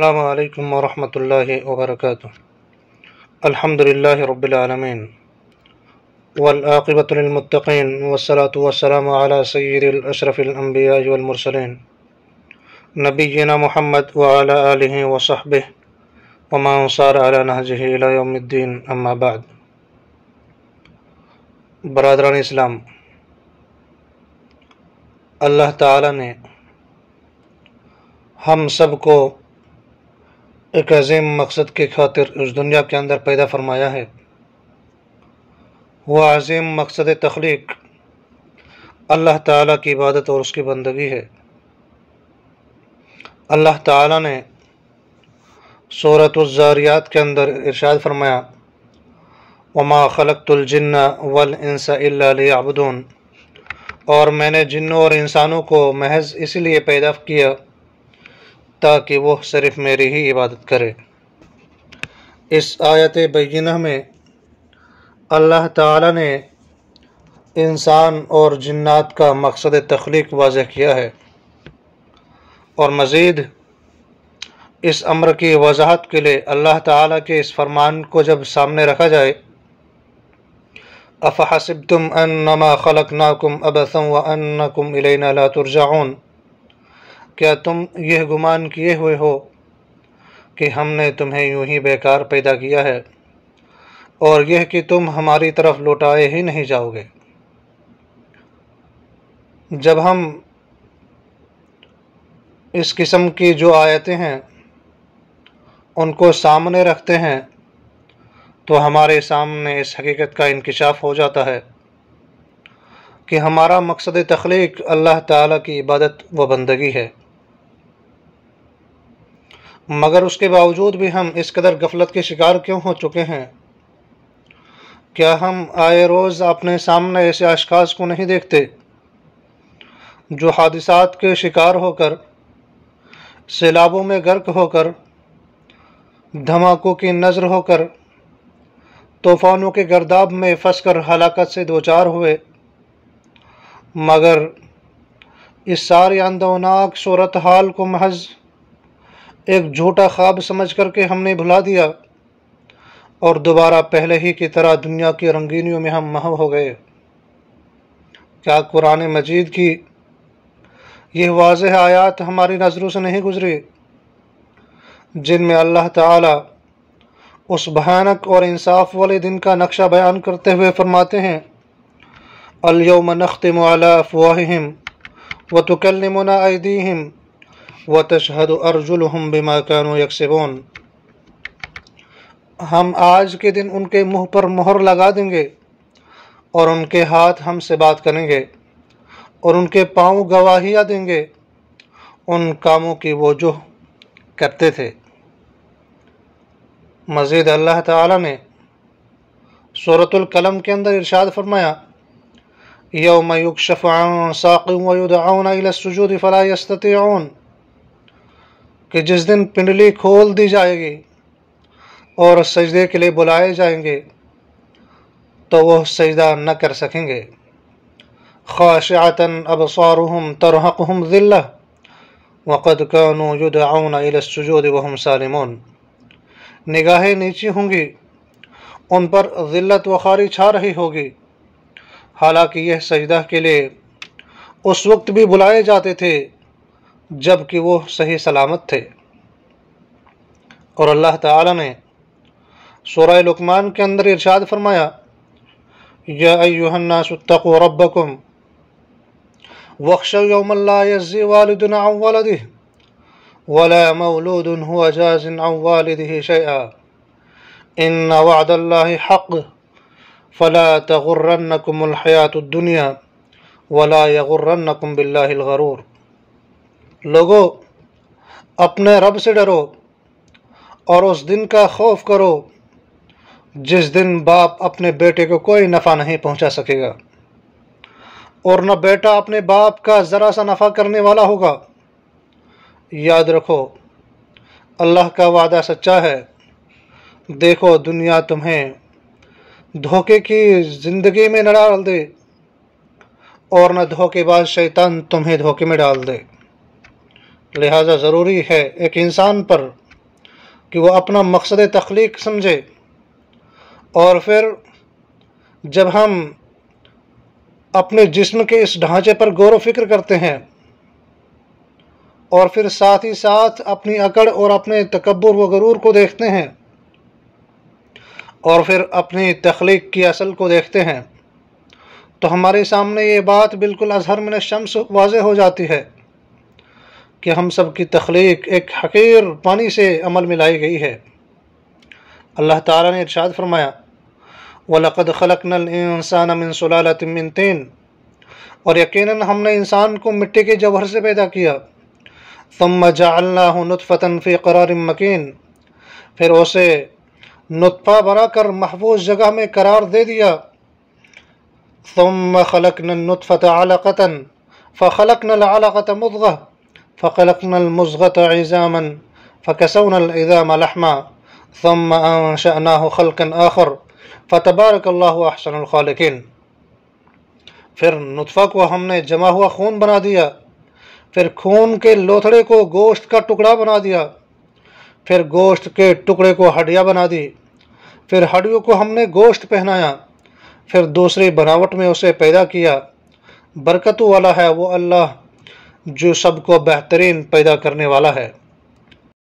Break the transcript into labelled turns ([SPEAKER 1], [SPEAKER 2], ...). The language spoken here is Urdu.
[SPEAKER 1] السلام علیکم ورحمۃ اللہ وبرکاتہ۔ الحمد للہ رب العالمین والعاقبۃ للمتقین والصلاة والسلام علی سید الاشرف الانبیاء والمرسلین نبینا محمد وعلی آلہ وصحبہ ومن صار علی نہجہ الی یوم الدین، اما بعد۔ برادران اسلام، اللہ تعالی نے ہم سب کو ایک عظیم مقصد کی خاطر اس دنیا کے اندر پیدا فرمایا ہے۔ وہ عظیم مقصد تخلیق اللہ تعالیٰ کی عبادت اور اس کی بندگی ہے۔ اللہ تعالیٰ نے سورۃ الذاریات کے اندر ارشاد فرمایا، وما خلقت الجن والانس الا لیعبدون، اور میں نے جنوں اور انسانوں کو محض اس لیے پیدا کیا تاکہ وہ صرف میری ہی عبادت کرے۔ اس آیت بینہ میں اللہ تعالی نے انسان اور جنات کا مقصد تخلیق واضح کیا ہے، اور مزید اس امر کی وضاحت کے لیے اللہ تعالی کے اس فرمان کو جب سامنے رکھا جائے، افحسبتم انما خلقناکم عبثا وانکم الینا لا ترجعون، کیا تم یہ گمان کیے ہوئے ہو کہ ہم نے تمہیں یوں ہی بیکار پیدا کیا ہے اور یہ کہ تم ہماری طرف لوٹائے ہی نہیں جاؤ گے؟ جب ہم اس قسم کی جو آیتیں ہیں ان کو سامنے رکھتے ہیں تو ہمارے سامنے اس حقیقت کا انکشاف ہو جاتا ہے کہ ہمارا مقصد تخلیق اللہ تعالیٰ کی عبادت و بندگی ہے، مگر اس کے باوجود بھی ہم اس قدر غفلت کے شکار کیوں ہو چکے ہیں؟ کیا ہم آئے روز اپنے سامنے ایسے اشخاص کو نہیں دیکھتے جو حادثات کے شکار ہو کر، سیلابوں میں غرق ہو کر، دھماکوں کی نذر ہو کر، طوفانوں کے گرداب میں پھنس کر ہلاکت سے دوچار ہوئے، مگر اس ساری اندوناک صورتحال کو محض ایک جھوٹا خواب سمجھ کر کے ہم نے بھلا دیا اور دوبارہ پہلے ہی کی طرح دنیا کی رنگینیوں میں ہم محو ہو گئے؟ کیا قرآن مجید کی یہ واضح آیات ہماری نظروں سے نہیں گزری جن میں اللہ تعالی اس بھیانک اور انصاف والے دن کا نقشہ بیان کرتے ہوئے فرماتے ہیں، الیوم نختم علی افواہہم وتکلمنا ایدیہم وتشہد ارجلہم بما کانوا یکسبون، ہم آج کے دن ان کے منہ پر مہر لگا دیں گے اور ان کے ہاتھ ہم سے بات کریں گے اور ان کے پاؤں گواہیاں دیں گے ان کاموں کی وہ جو کرتے تھے۔ مزید اللہ تعالی نے سورۃ القلم کے اندر ارشاد فرمایا، یوم یکشف عن ساق ویدعون الی السجود فلا یستطیعون، کہ جس دن پنڈلی کھول دی جائے گی اور سجدے کے لیے بلائے جائیں گے تو وہ سجدہ نہ کر سکیں گے۔ خاشعۃ ابصارہم ترہقہم ذلہ وقد کانوا یدعون الی السجود وہم سالمون، نگاہیں نیچی ہوں گی، ان پر ذلت و خواری چھا رہی ہوگی، حالانکہ یہ سجدہ کے لیے اس وقت بھی بلائے جاتے تھے جب کہ وہ صحیح سلامت تھے۔ اور اللہ تعالی نے سورہ لقمان کے اندر ارشاد فرمایا، یا ایھا الناس اتقوا ربکم واخشوا یوما لا یجزی والد عن ولدہ ولا مولود هو جاز عن والدہ شیئا ان وعد اللہ حق فلا تغرنکم الحیاۃ الدنیا ولا یغرنکم باللہ الغرور، لوگو اپنے رب سے ڈرو اور اس دن کا خوف کرو جس دن باپ اپنے بیٹے کو کوئی نفع نہیں پہنچا سکے گا اور نہ بیٹا اپنے باپ کا ذرا سا نفع کرنے والا ہوگا۔ یاد رکھو اللہ کا وعدہ سچا ہے، دیکھو دنیا تمہیں دھوکے کی زندگی میں نہ ڈال دے اور نہ دھوکے باز شیطان تمہیں دھوکے میں ڈال دے۔ لہٰذا ضروری ہے ایک انسان پر کہ وہ اپنا مقصد تخلیق سمجھے، اور پھر جب ہم اپنے جسم کے اس ڈھانچے پر غور و فکر کرتے ہیں اور پھر ساتھ ہی ساتھ اپنی اکڑ اور اپنے تکبر و غرور کو دیکھتے ہیں اور پھر اپنی تخلیق کی اصل کو دیکھتے ہیں، تو ہمارے سامنے یہ بات بالکل اظہر من الشمس واضح ہو جاتی ہے کہ ہم سب کی تخلیق ایک حقیر پانی سے عمل میں لائی گئی ہے۔ اللہ تعالیٰ نے ارشاد فرمایا وَلَقَدْ خَلَقْنَا الْإِنسَانَ مِنْ سُلَالَةٍ مِّن طِينٍ، اور یقیناً ہم نے انسان کو مٹی کے جوہر سے پیدا کیا، ثُمَّ جَعَلْنَاهُ نُطْفَةً فِي قَرَارٍ مَّكِينٍ، پھر اسے نطفہ بنا کر محفوظ جگہ میں قرار دے دیا، ثُمَّ خَلَقْنَا النُّطْفَةَ عَلَقَةً فَخَلَقْنَا الْعَلَقَةَ مُضْغَةً فَخَلَقْنَا الْمُضْغَةَ عِظَامًا فَكَسَوْنَا الْعِظَامَ لَحْمًا ثُمَّ أَنشَأْنَاهُ خَلْقًا آخَرَ فَتَبَارَكَ اللَّهُ أَحْسَنُ الْخَالِقِينَ۔ پھر نطفہ کو ہم نے جمع ہوا خون بنا دیا، پھر خون کے لوتھڑے کو گوشت کا ٹکڑا بنا دیا، پھر گوشت کے ٹکڑے کو ہڈیاں بنا دی، پھر ہڈیوں کو ہم نے گوشت پہنایا، پھر دوسری بناوٹ میں اسے پیدا کیا۔ برکتوں والا ہے وہ اللہ جو سب کو بہترین پیدا کرنے والا ہے۔